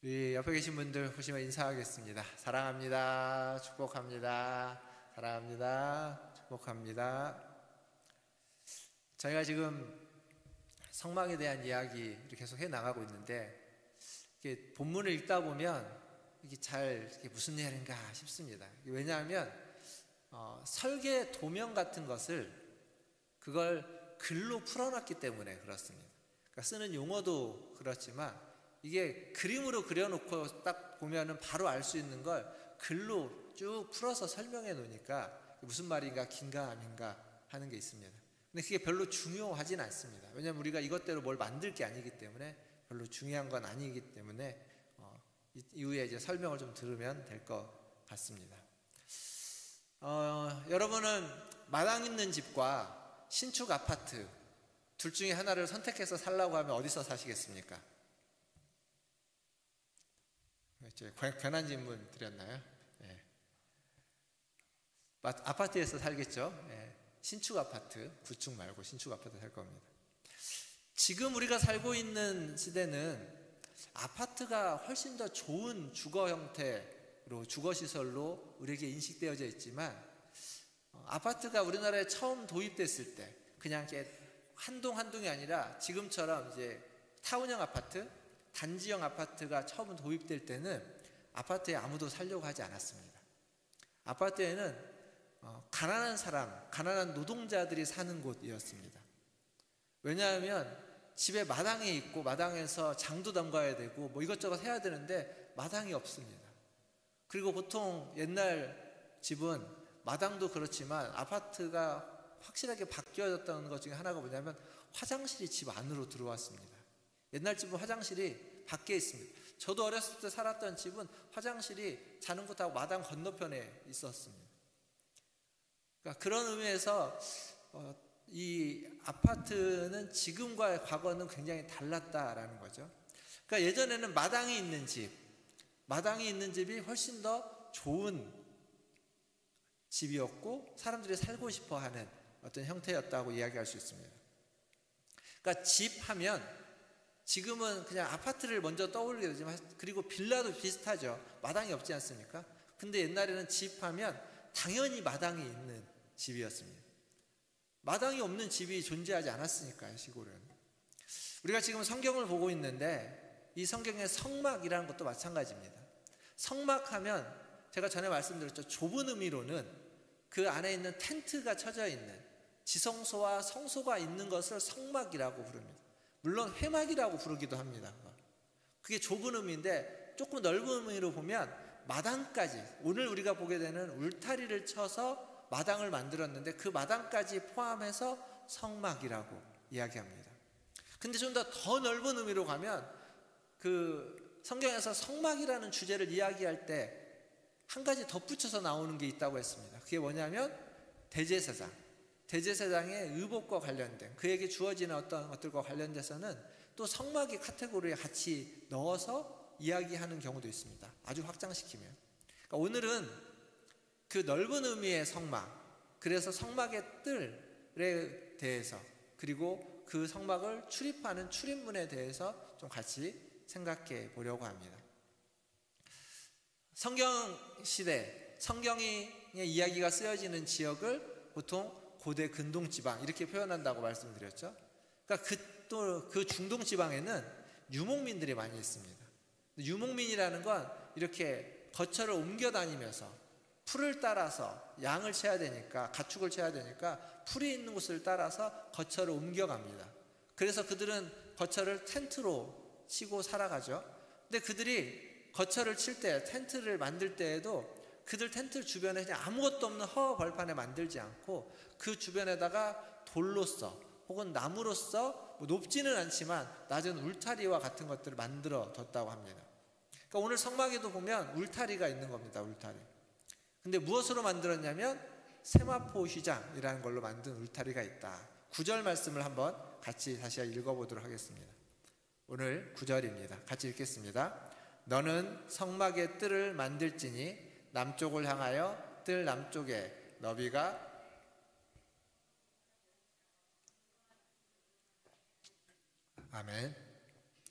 우리 옆에 계신 분들 보시면 인사하겠습니다. 사랑합니다. 축복합니다. 사랑합니다. 축복합니다. 저희가 지금 성막에 대한 이야기를 계속 해 나가고 있는데, 이게 본문을 읽다 보면 이게 무슨 내용인가 싶습니다. 왜냐하면 설계 도면 같은 것을 그걸 글로 풀어놨기 때문에 그렇습니다. 그러니까 쓰는 용어도 그렇지만 이게 그림으로 그려놓고 딱 보면은 바로 알 수 있는 걸 글로 쭉 풀어서 설명해 놓으니까 무슨 말인가 긴가 아닌가 하는 게 있습니다. 근데 그게 별로 중요하진 않습니다. 왜냐하면 우리가 이것대로 뭘 만들 게 아니기 때문에 별로 중요한 건 아니기 때문에 이후에 이제 설명을 좀 들으면 될 것 같습니다. 여러분은 마당 있는 집과 신축 아파트 둘 중에 하나를 선택해서 살라고 하면 어디서 사시겠습니까? 괜한 질문 드렸나요? 네. 아파트에서 살겠죠? 네. 신축 아파트, 구축 말고 신축 아파트 살 겁니다. 지금 우리가 살고 있는 시대는 아파트가 훨씬 더 좋은 주거 형태로, 주거 시설로 우리에게 인식되어져 있지만, 아파트가 우리나라에 처음 도입됐을 때 그냥 이렇게 한 동 한 동이 아니라 지금처럼 이제 타운형 아파트, 단지형 아파트가 처음 도입될 때는 아파트에 아무도 살려고 하지 않았습니다. 아파트에는 가난한 사람, 가난한 노동자들이 사는 곳이었습니다. 왜냐하면 집에 마당이 있고 마당에서 장도 담가야 되고 뭐 이것저것 해야 되는데 마당이 없습니다. 그리고 보통 옛날 집은 마당도 그렇지만 아파트가 확실하게 바뀌어졌다는 것 중에 하나가 뭐냐면 화장실이 집 안으로 들어왔습니다. 옛날 집은 화장실이 밖에 있습니다. 저도 어렸을 때 살았던 집은 화장실이 자는 곳하고 마당 건너편에 있었습니다. 그러니까 그런 의미에서 이 아파트는 지금과 과거는 굉장히 달랐다라는 거죠. 그러니까 예전에는 마당이 있는 집이 훨씬 더 좋은 집이었고 사람들이 살고 싶어 하는 어떤 형태였다고 이야기할 수 있습니다. 그러니까 집 하면 지금은 그냥 아파트를 먼저 떠올리게 되지만, 그리고 빌라도 비슷하죠. 마당이 없지 않습니까? 근데 옛날에는 집 하면 당연히 마당이 있는 집이었습니다. 마당이 없는 집이 존재하지 않았으니까요, 시골은. 우리가 지금 성경을 보고 있는데 이 성경의 성막이라는 것도 마찬가지입니다. 성막하면 제가 전에 말씀드렸죠. 좁은 의미로는 그 안에 있는 텐트가 쳐져 있는 지성소와 성소가 있는 것을 성막이라고 부릅니다. 물론 회막이라고 부르기도 합니다. 그게 좁은 의미인데 조금 넓은 의미로 보면 마당까지, 오늘 우리가 보게 되는 울타리를 쳐서 마당을 만들었는데 그 마당까지 포함해서 성막이라고 이야기합니다. 근데 좀 더 넓은 의미로 가면 그 성경에서 성막이라는 주제를 이야기할 때 한 가지 덧붙여서 나오는 게 있다고 했습니다. 그게 뭐냐면 대제사장의 의복과 관련된, 그에게 주어지는 어떤 것들과 관련돼서는 또 성막의 카테고리에 같이 넣어서 이야기하는 경우도 있습니다. 아주 확장시키면. 그러니까 오늘은 그 넓은 의미의 성막, 그래서 성막의 뜰에 대해서, 그리고 그 성막을 출입하는 출입문에 대해서 좀 같이 생각해 보려고 합니다. 성경시대, 성경의 이야기가 쓰여지는 지역을 보통 고대 근동지방 이렇게 표현한다고 말씀드렸죠. 그러니까 그 중동지방에는 유목민들이 많이 있습니다. 유목민이라는 건 이렇게 거처를 옮겨 다니면서 풀을 따라서 양을 쳐야 되니까, 가축을 쳐야 되니까 풀이 있는 곳을 따라서 거처를 옮겨갑니다. 그래서 그들은 거처를 텐트로 치고 살아가죠. 근데 그들이 거처를 칠 때, 텐트를 만들 때에도 그들 텐트 주변에 그냥 아무것도 없는 허 벌판에 만들지 않고 그 주변에다가 돌로써 혹은 나무로써 높지는 않지만 낮은 울타리와 같은 것들을 만들어 뒀다고 합니다. 그러니까 오늘 성막에도 보면 울타리가 있는 겁니다. 울타리. 근데 무엇으로 만들었냐면 세마포 휘장이라는 걸로 만든 울타리가 있다. 9절 말씀을 한번 같이 다시 읽어보도록 하겠습니다. 오늘 9절입니다. 같이 읽겠습니다. 너는 성막의 뜰을 만들지니 남쪽을 향하여 뜰 남쪽에 너비가 아멘.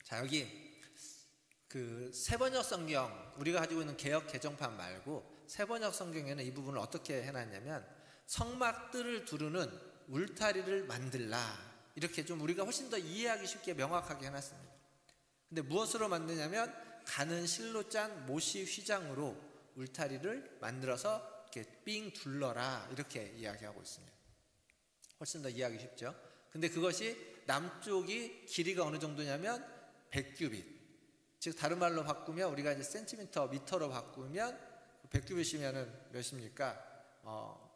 자, 여기 그 세번역 성경, 우리가 가지고 있는 개역 개정판 말고 세번역 성경에는 이 부분을 어떻게 해놨냐면 성막 뜰을 두르는 울타리를 만들라, 이렇게 좀 우리가 훨씬 더 이해하기 쉽게 명확하게 해놨습니다. 근데 무엇으로 만드냐면 가는 실로 짠 모시 휘장으로 울타리를 만들어서 이렇게 삥 둘러라, 이렇게 이야기하고 있습니다. 훨씬 더 이해하기 쉽죠. 근데 그것이 남쪽이 길이가 어느 정도냐면 100규빗, 즉 다른 말로 바꾸면 우리가 이제 센티미터, 미터로 바꾸면 100규빗이면은 몇입니까?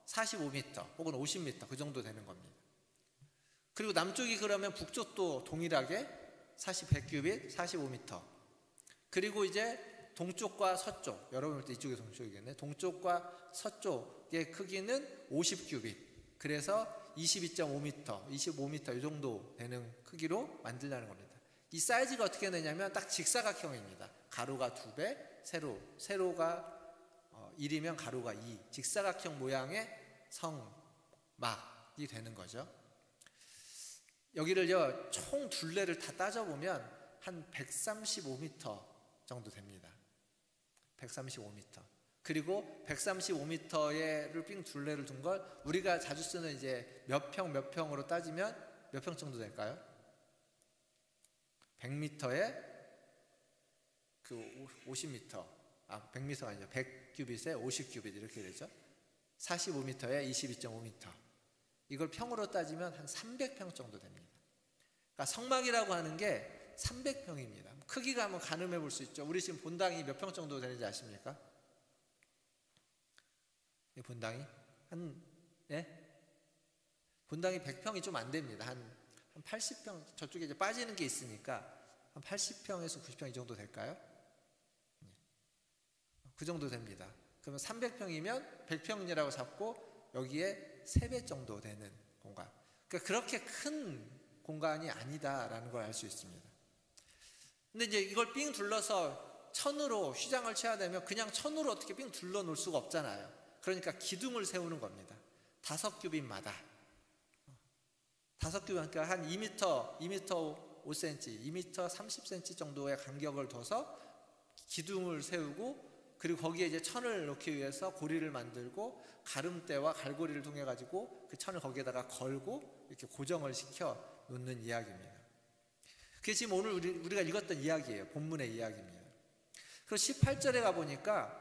45m 혹은 50m 그 정도 되는 겁니다. 그리고 남쪽이 그러면 북쪽도 동일하게 100규빗, 45m. 그리고 이제 동쪽과 서쪽, 여러분 볼 때 이쪽이 동쪽이겠네. 동쪽과 서쪽의 크기는 50규빗. 그래서 22.5m, 25m 이 정도 되는 크기로 만들려는 겁니다. 이 사이즈가 어떻게 되냐면 딱 직사각형입니다. 가로가 2배, 세로가 1이면 가로가 2, 직사각형 모양의 성막이 되는 거죠. 여기를요, 총 둘레를 다 따져보면 한 135m 정도 됩니다. 135m. 그리고 135m를 삥 둘레를 둔 걸 우리가 자주 쓰는 이제 몇 평으로 따지면 몇 평 정도 될까요? 100m에 그 50m, 100m가 아니죠. 100규빗에 50규빗 이렇게 되죠. 45m에 22.5m. 이걸 평으로 따지면 한 300평 정도 됩니다. 그러니까 성막이라고 하는 게 300평입니다. 크기가 한번 가늠해 볼 수 있죠. 우리 지금 본당이 몇 평 정도 되는지 아십니까? 이 본당이 본당이 100평이 좀 안 됩니다. 한 80평, 저쪽에 이제 빠지는 게 있으니까 한 80평에서 90평 이 정도 될까요? 그 정도 됩니다. 그러면 300평이면 100평이라고 잡고 여기에 3배 정도 되는 공간. 그러니까 그렇게 큰 공간이 아니다라는 걸 알 수 있습니다. 근데 이제 이걸 삥 둘러서 천으로 휘장을 쳐야 되면 그냥 천으로 어떻게 삥 둘러 놓을 수가 없잖아요. 그러니까 기둥을 세우는 겁니다. 5규빗마다. 5규빗, 그러니까 한 2m 5cm, 2m 30cm 정도의 간격을 둬서 기둥을 세우고, 그리고 거기에 이제 천을 놓기 위해서 고리를 만들고 가름대와 갈고리를 통해 가지고 그 천을 거기에다가 걸고 이렇게 고정을 시켜 놓는 이야기입니다. 그게 지금 오늘 우리가 읽었던 이야기예요. 본문의 이야기입니다. 그리고 18절에 가보니까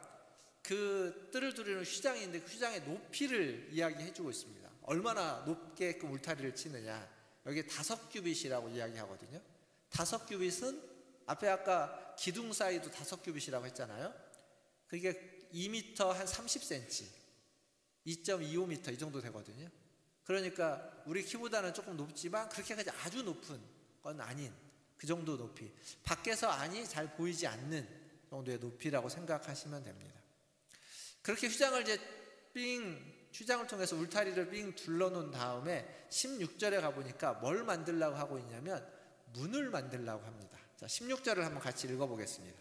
그 뜰을 두르는 휘장인데 그 휘장의 높이를 이야기해 주고 있습니다. 얼마나 높게끔 울타리를 치느냐. 여기 5규빗이라고 이야기하거든요. 5규빗은 앞에 아까 기둥 사이도 5규빗이라고 했잖아요. 그게 2m 한 30cm, 2.25m 이 정도 되거든요. 그러니까 우리 키보다는 조금 높지만 그렇게까지 아주 높은 건 아닌 그 정도 높이, 밖에서 안이 잘 보이지 않는 정도의 높이라고 생각하시면 됩니다. 그렇게 휘장을 휘장을 통해서 울타리를 삥 둘러놓은 다음에 16절에 가보니까 뭘 만들려고 하고 있냐면 문을 만들려고 합니다. 자, 16절을 한번 같이 읽어보겠습니다.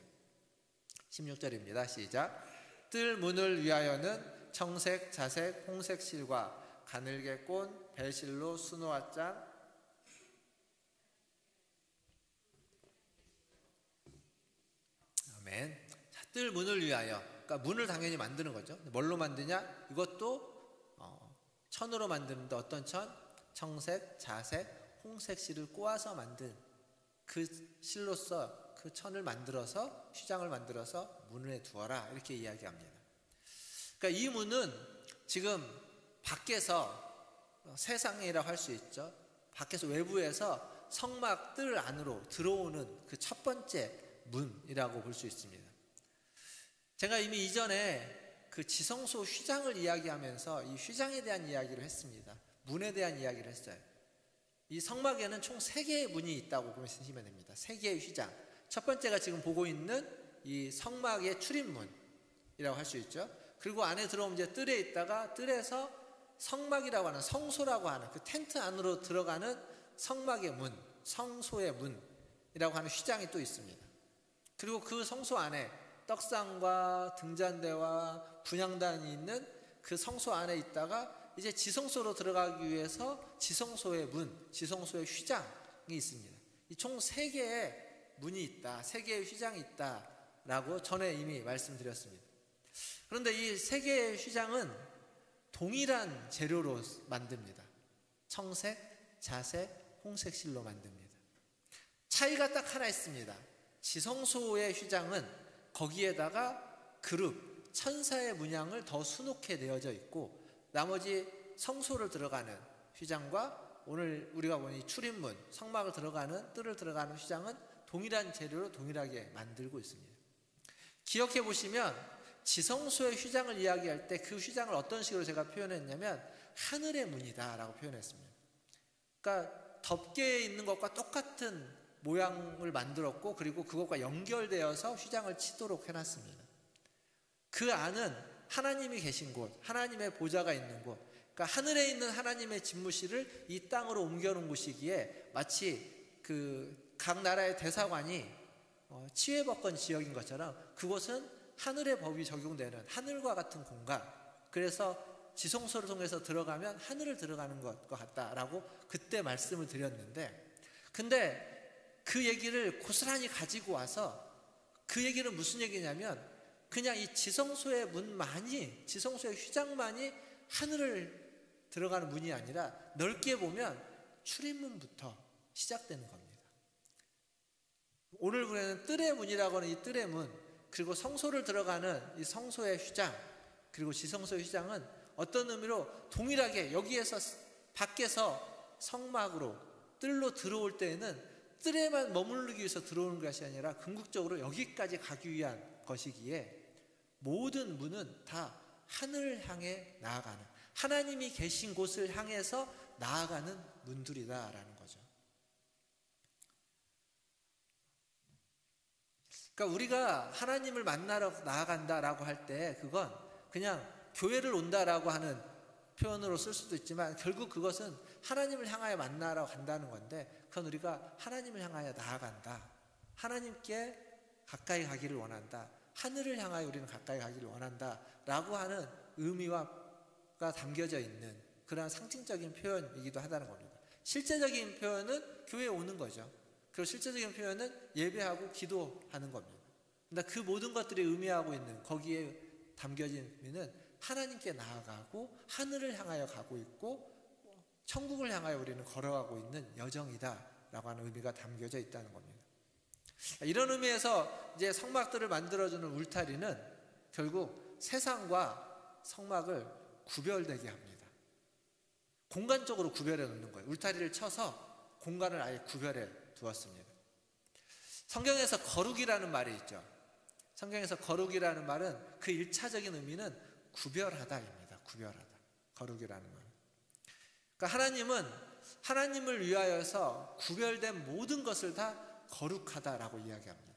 16절입니다. 시작. 뜰 문을 위하여는 청색, 자색, 홍색 실과 가늘게 꼰 배실로 수노화장, 아멘. 자, 뜰 문을 위하여, 그러니까 문을 당연히 만드는 거죠. 뭘로 만드냐? 이것도 천으로 만드는데 어떤 천? 청색, 자색, 홍색 실을 꼬아서 만든 그 실로서 그 천을 만들어서 휘장을 만들어서 문에 두어라, 이렇게 이야기합니다. 그러니까 이 문은 지금 밖에서 세상이라고 할 수 있죠. 밖에서 외부에서 성막 뜰 안으로 들어오는 그 첫 번째 문이라고 볼 수 있습니다. 제가 이미 이전에 그 지성소 휘장을 이야기하면서 이 휘장에 대한 이야기를 했습니다. 문에 대한 이야기를 했어요. 이 성막에는 총 3개의 문이 있다고 보시면 됩니다. 3개의 휘장. 첫 번째가 지금 보고 있는 이 성막의 출입문이라고 할 수 있죠. 그리고 안에 들어오면 이제 뜰에 있다가 뜰에서 성막이라고 하는, 성소라고 하는 그 텐트 안으로 들어가는 성막의 문, 성소의 문이라고 하는 휘장이 또 있습니다. 그리고 그 성소 안에 떡상과 등잔대와 분향단이 있는 그 성소 안에 있다가 이제 지성소로 들어가기 위해서 지성소의 문, 지성소의 휘장이 있습니다. 이 총 3개의 문이 있다, 세 개의 휘장이 있다라고 전에 이미 말씀드렸습니다. 그런데 이 세 개의 휘장은 동일한 재료로 만듭니다. 청색, 자색, 홍색 실로 만듭니다. 차이가 딱 하나 있습니다. 지성소의 휘장은 거기에다가 그룹, 천사의 문양을 더 수놓게 되어져 있고, 나머지 성소를 들어가는 휘장과 오늘 우리가 보는 이 출입문, 성막을 들어가는, 뜰을 들어가는 휘장은 동일한 재료로 동일하게 만들고 있습니다. 기억해 보시면 지성소의 휘장을 이야기할 때 그 휘장을 어떤 식으로 제가 표현했냐면 하늘의 문이다 라고 표현했습니다. 그러니까 덮개에 있는 것과 똑같은 모양을 만들었고, 그리고 그것과 연결되어서 휘장을 치도록 해놨습니다. 그 안은 하나님이 계신 곳, 하나님의 보좌가 있는 곳, 그러니까 하늘에 있는 하나님의 집무실을 이 땅으로 옮겨놓은 곳이기에 마치 그 각 나라의 대사관이 치외법권 지역인 것처럼 그곳은 하늘의 법이 적용되는 하늘과 같은 공간, 그래서 지성소를 통해서 들어가면 하늘을 들어가는 것과 같다라고 그때 말씀을 드렸는데, 근데 그 얘기를 고스란히 가지고 와서 그 얘기는 무슨 얘기냐면 그냥 이 지성소의 문만이, 지성소의 휘장만이 하늘을 들어가는 문이 아니라 넓게 보면 출입문부터 시작되는 겁니다. 오늘 보는 뜰의 문이라고 하는 이 뜰의 문, 그리고 성소를 들어가는 이 성소의 휘장, 그리고 지성소의 휘장은 어떤 의미로 동일하게 여기에서 밖에서 성막으로 뜰로 들어올 때에는 뜰에만 머무르기 위해서 들어오는 것이 아니라 궁극적으로 여기까지 가기 위한 것이기에 모든 문은 다 하늘을 향해 나아가는, 하나님이 계신 곳을 향해서 나아가는 문들이다라는 거죠. 그러니까 우리가 하나님을 만나러 나아간다라고 할 때 그건 그냥 교회를 온다라고 하는 표현으로 쓸 수도 있지만 결국 그것은 하나님을 향하여 만나러 간다는 건데, 그건 우리가 하나님을 향하여 나아간다, 하나님께 가까이 가기를 원한다, 하늘을 향하여 우리는 가까이 가기를 원한다 라고 하는 의미가 담겨져 있는 그러한 상징적인 표현이기도 하다는 겁니다. 실제적인 표현은 교회에 오는 거죠. 그리고 실제적인 표현은 예배하고 기도하는 겁니다. 근데 그 모든 것들이 의미하고 있는, 거기에 담겨진 의미는 하나님께 나아가고 하늘을 향하여 가고 있고 천국을 향하여 우리는 걸어가고 있는 여정이다 라고 하는 의미가 담겨져 있다는 겁니다. 이런 의미에서 이제 성막들을 만들어주는 울타리는 결국 세상과 성막을 구별되게 합니다. 공간적으로 구별해 놓는 거예요. 울타리를 쳐서 공간을 아예 구별해 두었습니다. 성경에서 거룩이라는 말이 있죠. 성경에서 거룩이라는 말은 그 1차적인 의미는 구별하다입니다. 구별하다. 거룩이라는 말. 그러니까 하나님은 하나님을 위하여서 구별된 모든 것을 다 거룩하다라고 이야기합니다.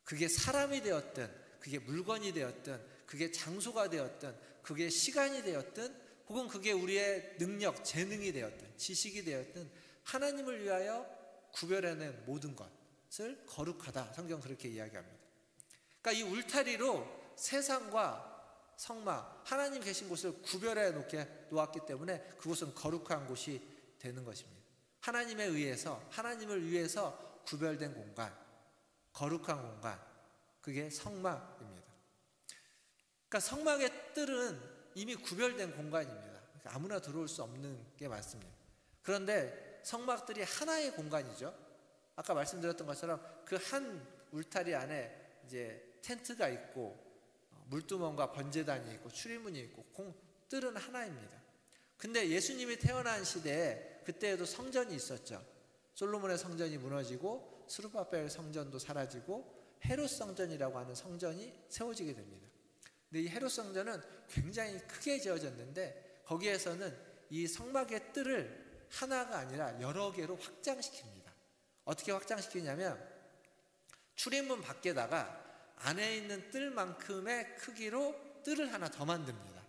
그게 사람이 되었든, 그게 물건이 되었든, 그게 장소가 되었든, 그게 시간이 되었든, 혹은 그게 우리의 능력, 재능이 되었든, 지식이 되었든 하나님을 위하여 구별해낸 모든 것을 거룩하다. 성경 그렇게 이야기합니다. 그러니까 이 울타리로 세상과 성막, 하나님 계신 곳을 구별해 놓았기 때문에 그곳은 거룩한 곳이 되는 것입니다. 하나님에 의해서, 하나님을 위해서 구별된 공간, 거룩한 공간, 그게 성막입니다. 그러니까 성막의 뜰은 이미 구별된 공간입니다. 그러니까 아무나 들어올 수 없는 게 맞습니다. 그런데 성막들이 하나의 공간이죠. 아까 말씀드렸던 것처럼 그 한 울타리 안에 이제 텐트가 있고 물두멍과 번제단이 있고 출입문이 있고 뜰은 하나입니다. 근데 예수님이 태어난 시대에 그때에도 성전이 있었죠. 솔로몬의 성전이 무너지고 스룹바벨 성전도 사라지고 헤롯 성전이라고 하는 성전이 세워지게 됩니다. 근데 이 헤롯 성전은 굉장히 크게 지어졌는데 거기에서는 이 성막의 뜰을 하나가 아니라 여러 개로 확장시킵니다. 어떻게 확장시키냐면 출입문 밖에다가 안에 있는 뜰만큼의 크기로 뜰을 하나 더 만듭니다.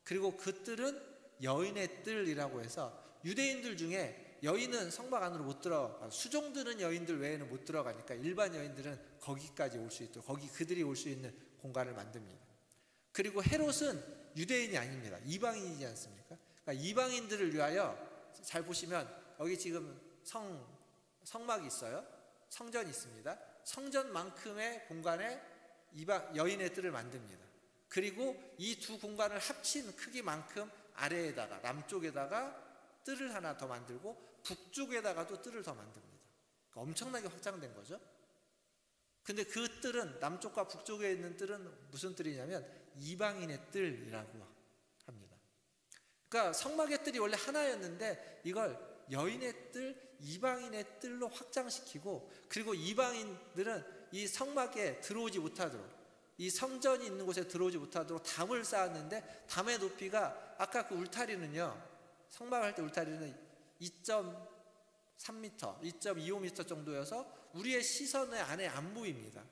그리고 그 뜰은 여인의 뜰이라고 해서 유대인들 중에 여인은 성막 안으로 못 들어가, 수종드는 여인들 외에는 못 들어가니까 일반 여인들은 거기까지 올 수 있도록, 거기 그들이 올 수 있는 공간을 만듭니다. 그리고 헤롯은 유대인이 아닙니다. 이방인이지 않습니까? 그러니까 이방인들을 위하여, 잘 보시면 여기 지금 성막이 있어요. 성전이 있습니다. 성전만큼의 공간에 여인의 뜰을 만듭니다. 그리고 이 두 공간을 합친 크기만큼 아래에다가 남쪽에다가 뜰을 하나 더 만들고 북쪽에다가도 뜰을 더 만듭니다. 그러니까 엄청나게 확장된 거죠. 근데 그 뜰은, 남쪽과 북쪽에 있는 뜰은 무슨 뜰이냐면 이방인의 뜰이라고 합니다. 그러니까 성막의 뜰이 원래 하나였는데 이걸 여인의 뜰, 이방인의 뜰로 확장시키고, 그리고 이방인들은 이 성막에 들어오지 못하도록, 이 성전이 있는 곳에 들어오지 못하도록 담을 쌓았는데, 담의 높이가 아까 그 울타리는요, 성막을 할 때 울타리는 2.3m, 2.25m 정도여서 우리의 시선의 안에 안 보입니다.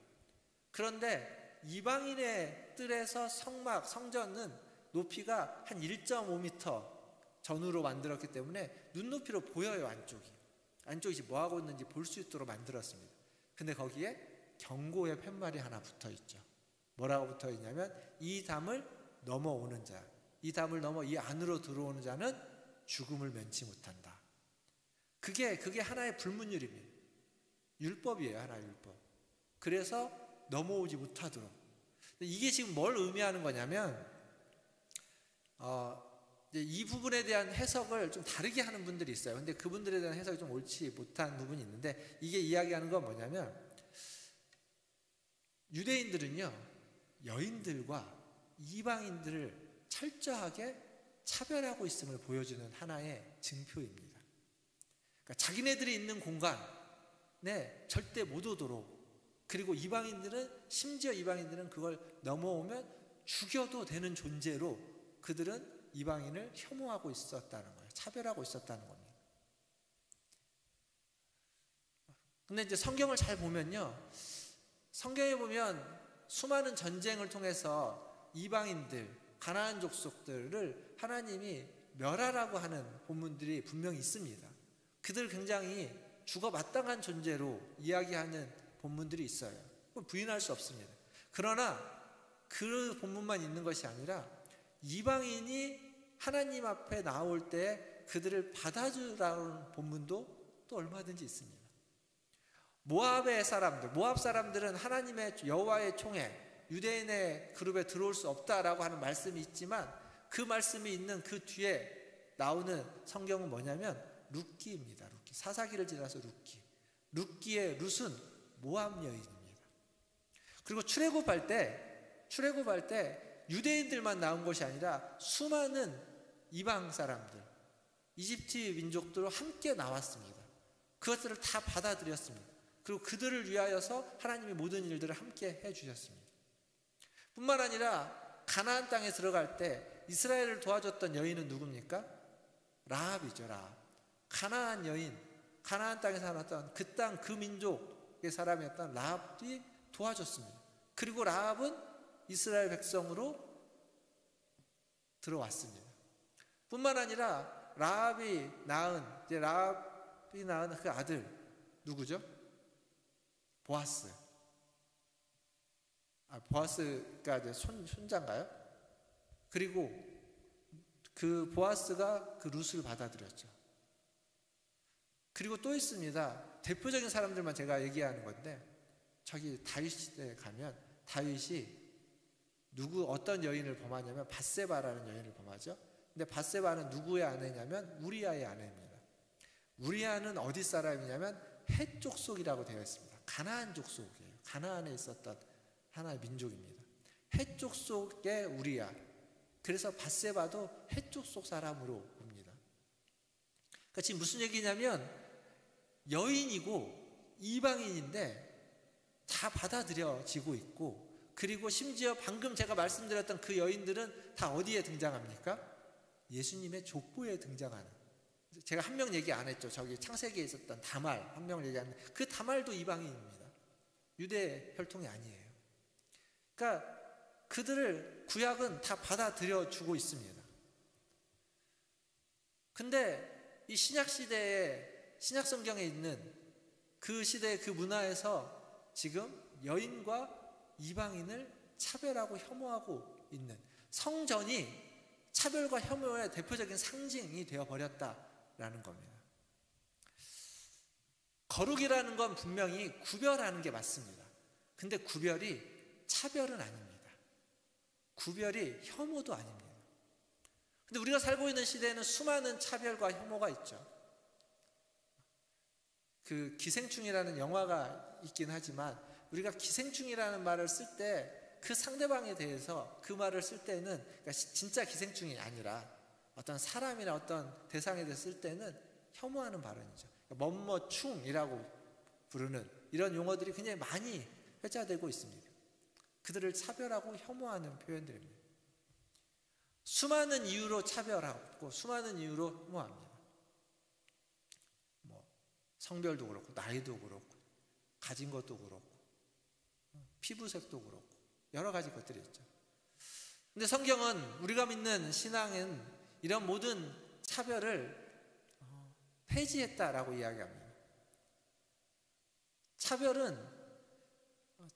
그런데 이방인의 뜰에서 성막, 성전은 높이가 한 1.5m 전후로 만들었기 때문에 눈높이로 보여요. 안쪽이 뭐하고 있는지 볼 수 있도록 만들었습니다. 근데 거기에 경고의 팻말이 하나 붙어 있죠. 뭐라고 붙어 있냐면 이 담을 넘어오는 자, 이 담을 넘어 이 안으로 들어오는 자는 죽음을 면치 못한다. 그게 하나의 불문율입니다. 율법이에요. 하나의 율법. 그래서 넘어오지 못하도록. 이게 지금 뭘 의미하는 거냐면 이 부분에 대한 해석을 좀 다르게 하는 분들이 있어요. 근데 그분들에 대한 해석이 좀 옳지 못한 부분이 있는데, 이게 이야기하는 건 뭐냐면 유대인들은요, 여인들과 이방인들을 철저하게 차별하고 있음을 보여주는 하나의 증표입니다. 그러니까 자기네들이 있는 공간에 절대 못 오도록, 그리고 심지어 이방인들은 그걸 넘어오면 죽여도 되는 존재로 그들은 이방인을 혐오하고 있었다는 거예요. 차별하고 있었다는 겁니다. 근데 이제 성경을 잘 보면요, 성경에 보면 수많은 전쟁을 통해서 이방인들, 가나안 족속들을 하나님이 멸하라고 하는 본문들이 분명히 있습니다. 그들 굉장히 죽어 마땅한 존재로 이야기하는 본문들이 있어요. 부인할 수 없습니다. 그러나 그 본문만 있는 것이 아니라 이방인이 하나님 앞에 나올 때 그들을 받아주라는 본문도 또 얼마든지 있습니다. 모압 사람들은 하나님의 여호와의 총회, 유대인의 그룹에 들어올 수 없다라고 하는 말씀이 있지만, 그 말씀이 있는 그 뒤에 나오는 성경은 뭐냐면 룻기입니다. 룻기. 사사기를 지나서 룻기의 룻은 모압 여인입니다. 그리고 출애굽할 때 유대인들만 나온 것이 아니라 수많은 이방 사람들, 이집트 민족들로 함께 나왔습니다. 그것들을 다 받아들였습니다. 그리고 그들을 위하여서 하나님의 모든 일들을 함께 해주셨습니다. 뿐만 아니라 가나안 땅에 들어갈 때 이스라엘을 도와줬던 여인은 누굽니까? 라합이죠. 라합. 가나안 여인, 가나안 땅에 살았던 그 땅, 그 민족의 사람이었던 라합이 도와줬습니다. 그리고 라합은 이스라엘 백성으로 들어왔습니다. 뿐만 아니라 라합이 낳은 그 아들 누구죠? 보아스가 이제 손자인가요? 그리고 그 보아스가 그 룻을 받아들였죠. 그리고 또 있습니다. 대표적인 사람들만 제가 얘기하는 건데, 저기 다윗 시대에 가면 다윗이 어떤 여인을 범하냐면 밧세바라는 여인을 범하죠. 근데 밧세바는 누구의 아내냐면 우리아의 아내입니다. 우리아는 어디 사람이냐면 헷 족속이라고 되어 있습니다. 가나안 족속이에요. 가나안에 있었던 하나의 민족입니다. 헷 족속의 우리아. 그래서 밧세바도 헷 족속 사람으로 봅니다. 그러니까 지금 무슨 얘기냐면 여인이고 이방인인데 다 받아들여지고 있고, 그리고 심지어 방금 제가 말씀드렸던 그 여인들은 다 어디에 등장합니까? 예수님의 족보에 등장하는. 제가 한 명 얘기 안 했죠. 저기 창세기에 있었던 다말 한 명을 얘기하는데 그 다말도 이방인입니다. 유대 혈통이 아니에요. 그러니까 그들을 구약은 다 받아들여 주고 있습니다. 근데 이 신약 시대에, 신약 성경에 있는 그 시대의 그 문화에서 지금 여인과 이방인을 차별하고 혐오하고 있는, 성전이 차별과 혐오의 대표적인 상징이 되어버렸다라는 겁니다. 거룩이라는 건 분명히 구별하는 게 맞습니다. 근데 구별이 차별은 아닙니다. 구별이 혐오도 아닙니다. 근데 우리가 살고 있는 시대에는 수많은 차별과 혐오가 있죠. 그 기생충이라는 영화가 있긴 하지만 우리가 기생충이라는 말을 쓸 때 그 상대방에 대해서 그 말을 쓸 때는, 그러니까 진짜 기생충이 아니라 어떤 사람이나 어떤 대상에 대해서 쓸 때는 혐오하는 발언이죠. 뭐뭐충이라고 부르는 이런 용어들이 굉장히 많이 회자되고 있습니다. 그들을 차별하고 혐오하는 표현들입니다. 수많은 이유로 차별하고 수많은 이유로 혐오합니다. 뭐 성별도 그렇고 나이도 그렇고 가진 것도 그렇고 피부색도 그렇고 여러 가지 것들이 있죠. 근데 성경은, 우리가 믿는 신앙은 이런 모든 차별을 폐지했다라고 이야기합니다. 차별은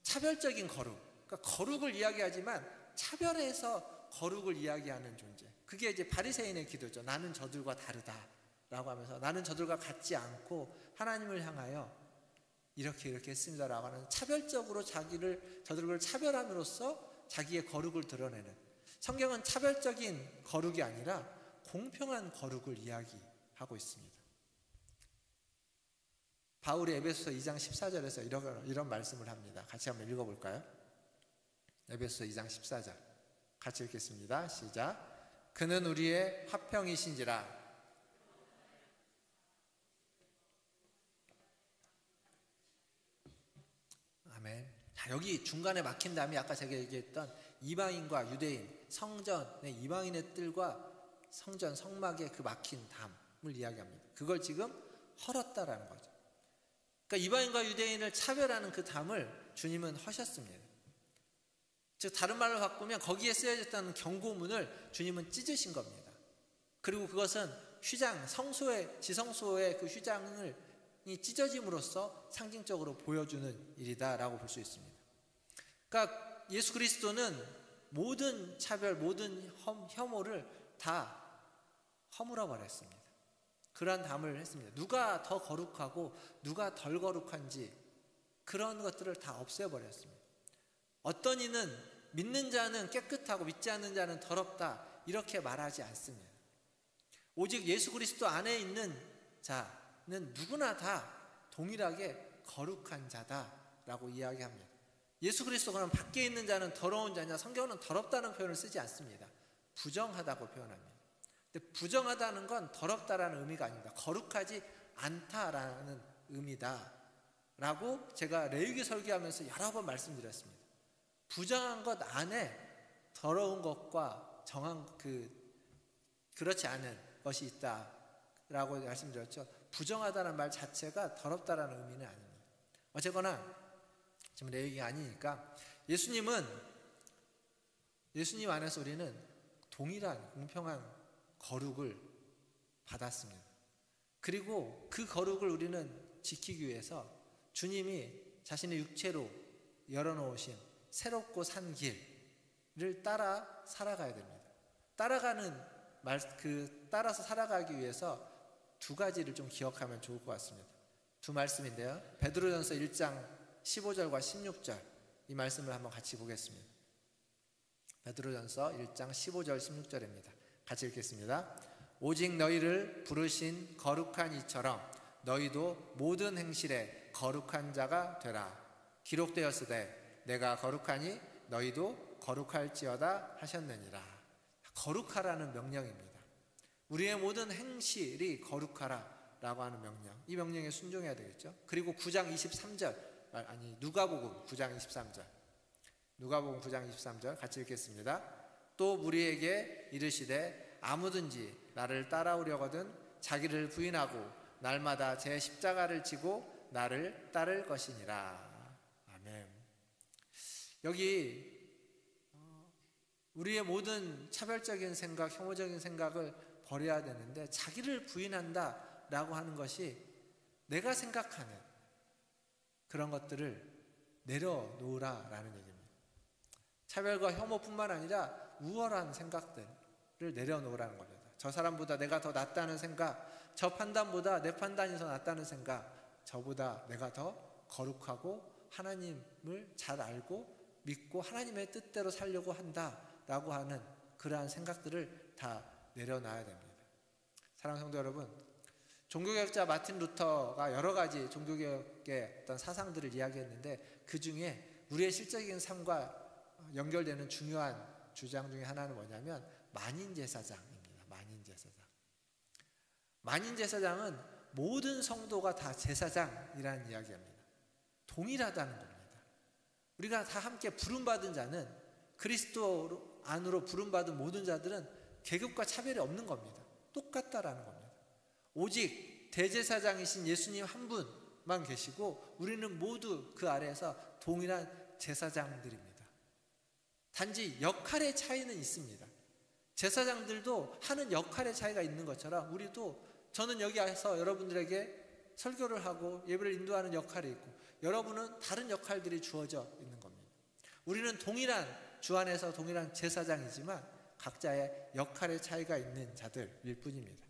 차별적인 거룩, 그러니까 거룩을 이야기하지만 차별해서 거룩을 이야기하는 존재. 그게 이제 바리새인의 기도죠. 나는 저들과 다르다라고 하면서 나는 저들과 같지 않고 하나님을 향하여 이렇게 했습니다라고 하는 차별적으로 저들을 차별함으로써 자기의 거룩을 드러내는, 성경은 차별적인 거룩이 아니라 공평한 거룩을 이야기하고 있습니다. 바울이 에베소서 2장 14절에서 이런 말씀을 합니다. 같이 한번 읽어볼까요? 에베소서 2장 14절 같이 읽겠습니다. 시작. 그는 우리의 화평이신지라. 아멘. 자, 여기 중간에 막힌 다음에 아까 제가 얘기했던 이방인과 유대인, 성전의 이방인의 뜰과 성전 성막의 그 막힌 담을 이야기합니다. 그걸 지금 헐었다라는 거죠. 그러니까 이방인과 유대인을 차별하는 그 담을 주님은 허셨습니다. 즉 다른 말로 바꾸면 거기에 쓰여졌다는 경고문을 주님은 찢으신 겁니다. 그리고 그것은 휘장, 지성소의 그 휘장이 찢어짐으로써 상징적으로 보여주는 일이다라고 볼 수 있습니다. 그러니까 예수 그리스도는 모든 차별, 모든 혐오를 다 허물어 버렸습니다. 그러한 담을 했습니다. 누가 더 거룩하고 누가 덜 거룩한지 그런 것들을 다 없애버렸습니다. 어떤 이는 믿는 자는 깨끗하고 믿지 않는 자는 더럽다 이렇게 말하지 않습니다. 오직 예수 그리스도 안에 있는 자는 누구나 다 동일하게 거룩한 자다라고 이야기합니다. 예수 그리스도 그럼 밖에 있는 자는 더러운 자냐? 성경은 더럽다는 표현을 쓰지 않습니다. 부정하다고 표현합니다. 근데 부정하다는 건 더럽다라는 의미가 아닙니다. 거룩하지 않다라는 의미다 라고 제가 레위기 설교하면서 여러 번 말씀드렸습니다. 부정한 것 안에 더러운 것과 그렇지 않은 것이 있다라고 말씀드렸죠. 부정하다는 말 자체가 더럽다라는 의미는 아닙니다. 어쨌거나 지금 레위기가 아니니까 예수님 안에서 우리는 동일한 공평한 거룩을 받았습니다. 그리고 그 거룩을 우리는 지키기 위해서 주님이 자신의 육체로 열어놓으신 새롭고 산 길을 따라 살아가야 됩니다. 따라서 살아가기 위해서 두 가지를 좀 기억하면 좋을 것 같습니다. 두 말씀인데요. 베드로전서 1장 15절과 16절 이 말씀을 한번 같이 보겠습니다. 베드로전서 1장 15절 16절입니다. 같이 읽겠습니다. 오직 너희를 부르신 거룩한 이처럼 너희도 모든 행실에 거룩한 자가 되라. 기록되었으되 내가 거룩하니 너희도 거룩할지어다 하셨느니라. 거룩하라는 명령입니다. 우리의 모든 행실이 거룩하라 라고 하는 명령, 이 명령에 순종해야 되겠죠. 그리고 9장 23절, 누가복음 9장 23절, 누가복음 9장 23절 같이 읽겠습니다. 또 무리에게 이르시되 아무든지 나를 따라오려거든 자기를 부인하고 날마다 제 십자가를 지고 나를 따를 것이니라. 아멘. 여기 우리의 모든 차별적인 생각, 혐오적인 생각을 버려야 되는데 자기를 부인한다 라고 하는 것이 내가 생각하는 그런 것들을 내려놓으라 라는 얘기입니다. 차별과 혐오뿐만 아니라 우월한 생각들을 내려놓으라는 겁니다. 저 사람보다 내가 더 낫다는 생각, 저 판단보다 내 판단이 더 낫다는 생각, 저보다 내가 더 거룩하고 하나님을 잘 알고 믿고 하나님의 뜻대로 살려고 한다라고 하는 그러한 생각들을 다 내려놔야 됩니다. 사랑하는 성도 여러분, 종교개혁자 마틴 루터가 여러 가지 종교개혁의 어떤 사상들을 이야기했는데 그 중에 우리의 실제적인 삶과 연결되는 중요한 주장 중에 하나는 뭐냐면 만인제사장입니다. 만인제사장. 만인제사장은 모든 성도가 다 제사장이라는 이야기입니다. 동일하다는 겁니다. 우리가 다 함께 부름받은 자는 그리스도 안으로 부름받은 모든 자들은 계급과 차별이 없는 겁니다. 똑같다라는 겁니다. 오직 대제사장이신 예수님 한 분만 계시고 우리는 모두 그 아래에서 동일한 제사장들입니다. 단지 역할의 차이는 있습니다. 제사장들도 하는 역할의 차이가 있는 것처럼 우리도 저는 여기 와서 여러분들에게 설교를 하고 예배를 인도하는 역할이 있고 여러분은 다른 역할들이 주어져 있는 겁니다. 우리는 동일한 주 안에서 동일한 제사장이지만 각자의 역할의 차이가 있는 자들일 뿐입니다.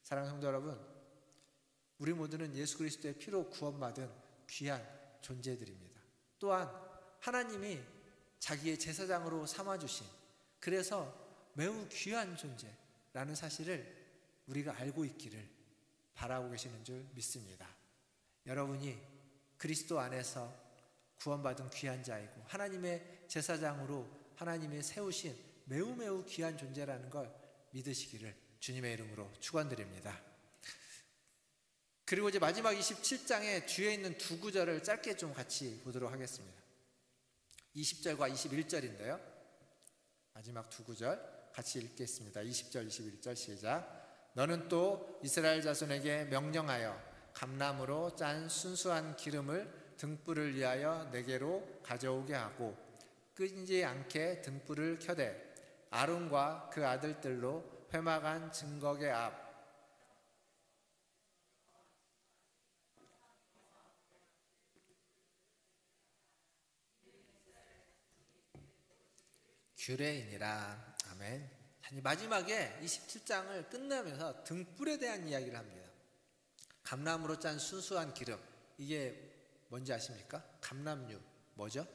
사랑하는 성도 여러분, 우리 모두는 예수 그리스도의 피로 구원받은 귀한 존재들입니다. 또한 하나님이 자기의 제사장으로 삼아주신, 그래서 매우 귀한 존재라는 사실을 우리가 알고 있기를 바라고 계시는 줄 믿습니다. 여러분이 그리스도 안에서 구원받은 귀한 자이고 하나님의 제사장으로 하나님이 세우신 매우 귀한 존재라는 걸 믿으시기를 주님의 이름으로 축원드립니다. 그리고 이제 마지막 27장의 뒤에 있는 두 구절을 짧게 좀 같이 보도록 하겠습니다. 20절과 21절인데요. 마지막 두 구절 같이 읽겠습니다. 20절, 21절 시작. 너는 또 이스라엘 자손에게 명령하여 감람으로 짠 순수한 기름을 등불을 위하여 내게로 가져오게 하고 끄지 않게 등불을 켜되 아론과 그 아들들로 회막안 증거계 앞 규례이니라. 아멘. 마지막에 27장을 끝내면서 등불에 대한 이야기를 합니다. 감람으로 짠 순수한 기름, 이게 뭔지 아십니까? 감람류 뭐죠?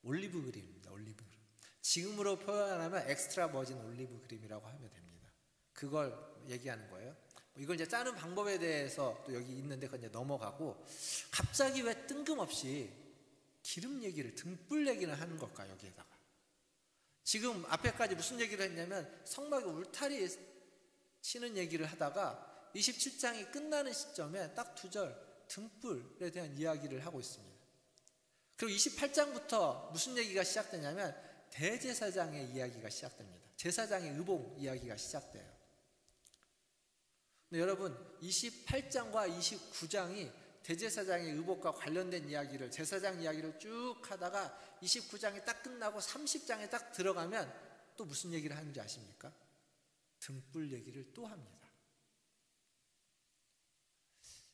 올리브 그림입니다. 올리브 그림. 지금으로 표현하면 엑스트라 버진 올리브 그림이라고 하면 됩니다. 그걸 얘기하는 거예요. 이걸 이제 짜는 방법에 대해서 또 여기 있는데 그건 이제 넘어가고, 갑자기 왜 뜬금없이 기름 얘기를, 등불 얘기를 하는 걸까? 여기에다가 지금 앞에까지 무슨 얘기를 했냐면 성막에 울타리 치는 얘기를 하다가 27장이 끝나는 시점에 딱 두 절 등불에 대한 이야기를 하고 있습니다. 그리고 28장부터 무슨 얘기가 시작되냐면 대제사장의 이야기가 시작됩니다. 제사장의 의복 이야기가 시작돼요. 근데 여러분, 28장과 29장이 대제사장의 의복과 관련된 이야기를, 제사장 이야기를 쭉 하다가 29장이 딱 끝나고 30장에 딱 들어가면 또 무슨 얘기를 하는지 아십니까? 등불 얘기를 또 합니다.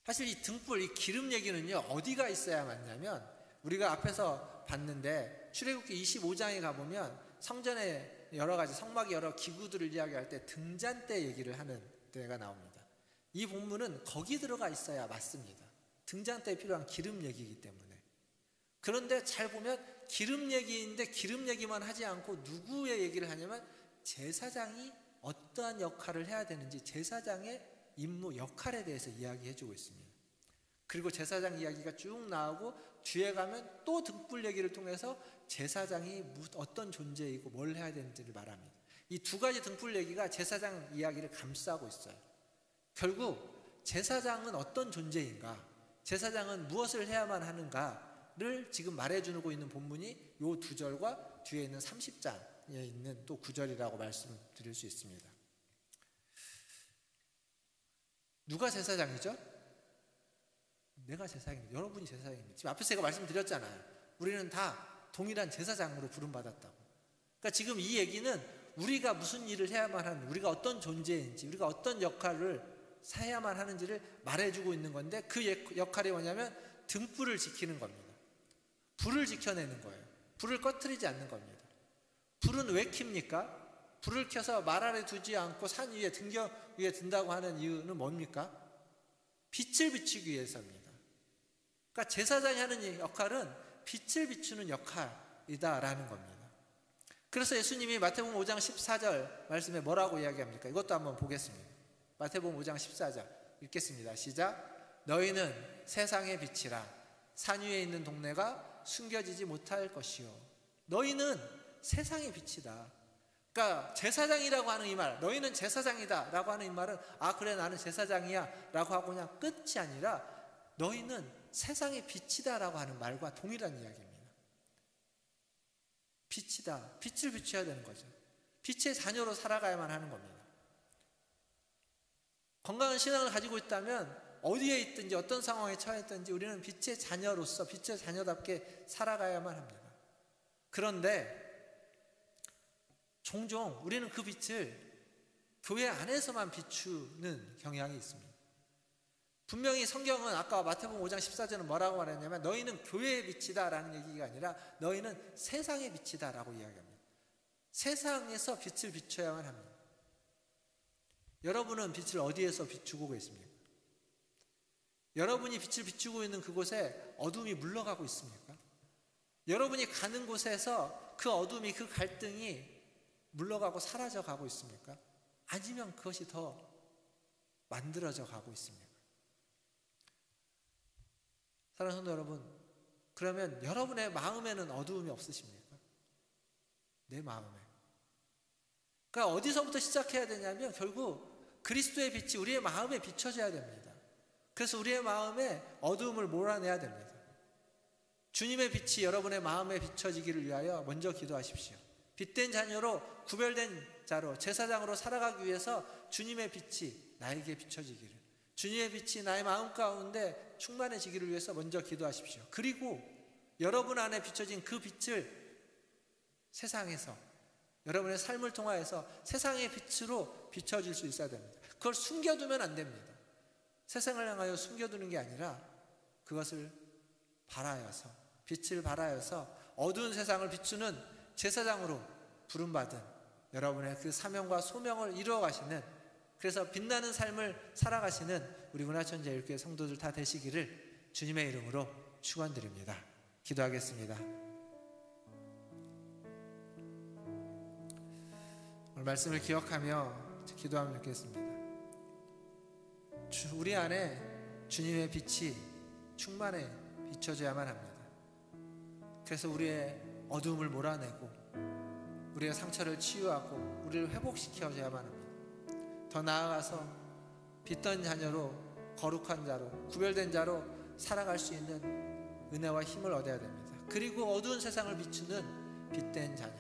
사실 이 등불, 이 기름 얘기는요, 어디가 있어야 맞냐면, 우리가 앞에서 봤는데 출애굽기 25장에 가보면 성전에 여러 가지 성막의 여러 기구들을 이야기할 때 등잔대 얘기를 하는 데가 나옵니다. 이 본문은 거기 들어가 있어야 맞습니다. 등잔대에 필요한 기름 얘기이기 때문에. 그런데 잘 보면 기름 얘기인데 기름 얘기만 하지 않고 누구의 얘기를 하냐면 제사장이 어떠한 역할을 해야 되는지, 제사장의 임무, 역할에 대해서 이야기해주고 있습니다. 그리고 제사장 이야기가 쭉 나오고 뒤에 가면 또 등불 얘기를 통해서 제사장이 어떤 존재이고 뭘 해야 되는지를 말합니다. 이 두 가지 등불 얘기가 제사장 이야기를 감싸고 있어요. 결국 제사장은 어떤 존재인가, 제사장은 무엇을 해야만 하는가를 지금 말해주고 있는 본문이 이 두 절과 뒤에 있는 30장에 있는 또 9절이라고 말씀드릴 수 있습니다. 누가 제사장이죠? 내가 제사장입니다. 여러분이 제사장입니다. 지금 앞에서 제가 말씀드렸잖아요. 우리는 다 동일한 제사장으로 부름받았다고. 그러니까 지금 이 얘기는 우리가 무슨 일을 해야만 하는, 우리가 어떤 존재인지, 우리가 어떤 역할을 해야만 하는지를 말해주고 있는 건데, 그 역할이 뭐냐면 등불을 지키는 겁니다. 불을 지켜내는 거예요. 불을 꺼트리지 않는 겁니다. 불은 왜 켭니까? 불을 켜서 말 아래 두지 않고 산 위에 등경 위에 든다고 하는 이유는 뭡니까? 빛을 비추기 위해서입니다. 그러니까 제사장이 하는 역할은 빛을 비추는 역할이다라는 겁니다. 그래서 예수님이 마태복음 5장 14절 말씀에 뭐라고 이야기합니까? 이것도 한번 보겠습니다. 마태복음 5장 14절 읽겠습니다. 시작. 너희는 세상의 빛이라. 산 위에 있는 동네가 숨겨지지 못할 것이요. 너희는 세상의 빛이다. 그러니까 제사장이라고 하는 이 말, 너희는 제사장이다 라고 하는 이 말은 그래 나는 제사장이야 라고 하고 그냥 끝이 아니라 너희는 세상의 빛이다 라고 하는 말과 동일한 이야기입니다. 빛이다. 빛을 비춰야 되는 거죠. 빛의 자녀로 살아가야만 하는 겁니다. 건강한 신앙을 가지고 있다면 어디에 있든지 어떤 상황에 처해 있든지 우리는 빛의 자녀로서 빛의 자녀답게 살아가야만 합니다. 그런데 종종 우리는 그 빛을 교회 안에서만 비추는 경향이 있습니다. 분명히 성경은 아까 마태복음 5장 14절은 뭐라고 말했냐면 너희는 교회의 빛이다 라는 얘기가 아니라 너희는 세상의 빛이다 라고 이야기합니다. 세상에서 빛을 비춰야만 합니다. 여러분은 빛을 어디에서 비추고 계십니까? 여러분이 빛을 비추고 있는 그곳에 어둠이 물러가고 있습니까? 여러분이 가는 곳에서 그 어둠이, 그 갈등이 물러가고 사라져 가고 있습니까? 아니면 그것이 더 만들어져 가고 있습니까? 사랑하는 성도 여러분, 그러면 여러분의 마음에는 어두움이 없으십니까? 내 마음에. 그러니까 어디서부터 시작해야 되냐면 결국 그리스도의 빛이 우리의 마음에 비춰져야 됩니다. 그래서 우리의 마음에 어두움을 몰아내야 됩니다. 주님의 빛이 여러분의 마음에 비춰지기를 위하여 먼저 기도하십시오. 빛된 자녀로, 구별된 자로, 제사장으로 살아가기 위해서 주님의 빛이 나에게 비춰지기를, 주님의 빛이 나의 마음 가운데 충만해지기를 위해서 먼저 기도하십시오. 그리고 여러분 안에 비춰진 그 빛을 세상에서, 여러분의 삶을 통하여서 세상의 빛으로 비춰질 수 있어야 됩니다. 그걸 숨겨두면 안 됩니다. 세상을 향하여 숨겨두는 게 아니라 그것을 발하여서, 빛을 발하여서 어두운 세상을 비추는 제사장으로 부름받은 여러분의 그 사명과 소명을 이루어 가시는, 그래서 빛나는 삶을 살아가시는 우리 문화천지예술교회 성도들 다 되시기를 주님의 이름으로 축원드립니다. 기도하겠습니다. 오늘 말씀을 기억하며 기도하면 좋겠습니다. 우리 안에 주님의 빛이 충만해 비춰져야만 합니다. 그래서 우리의 어두움을 몰아내고 우리의 상처를 치유하고 우리를 회복시켜줘야만 합니다. 더 나아가서 빛된 자녀로, 거룩한 자로, 구별된 자로 살아갈 수 있는 은혜와 힘을 얻어야 됩니다. 그리고 어두운 세상을 비추는 빛된 자녀,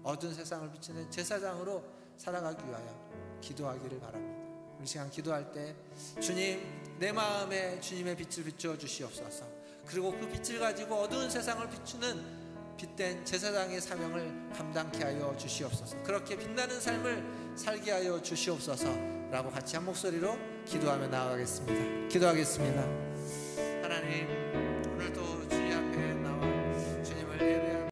어두운 세상을 비추는 제사장으로 살아가기 위하여 기도하기를 바랍니다. 우리 시간 기도할 때 주님, 내 마음에 주님의 빛을 비추어 주시옵소서. 그리고 그 빛을 가지고 어두운 세상을 비추는 빛된 제사장의 사명을 감당케 하여 주시옵소서. 그렇게 빛나는 삶을 살게 하여 주시옵소서 라고 같이 한 목소리로 기도하며 나아가겠습니다. 기도하겠습니다. 하나님,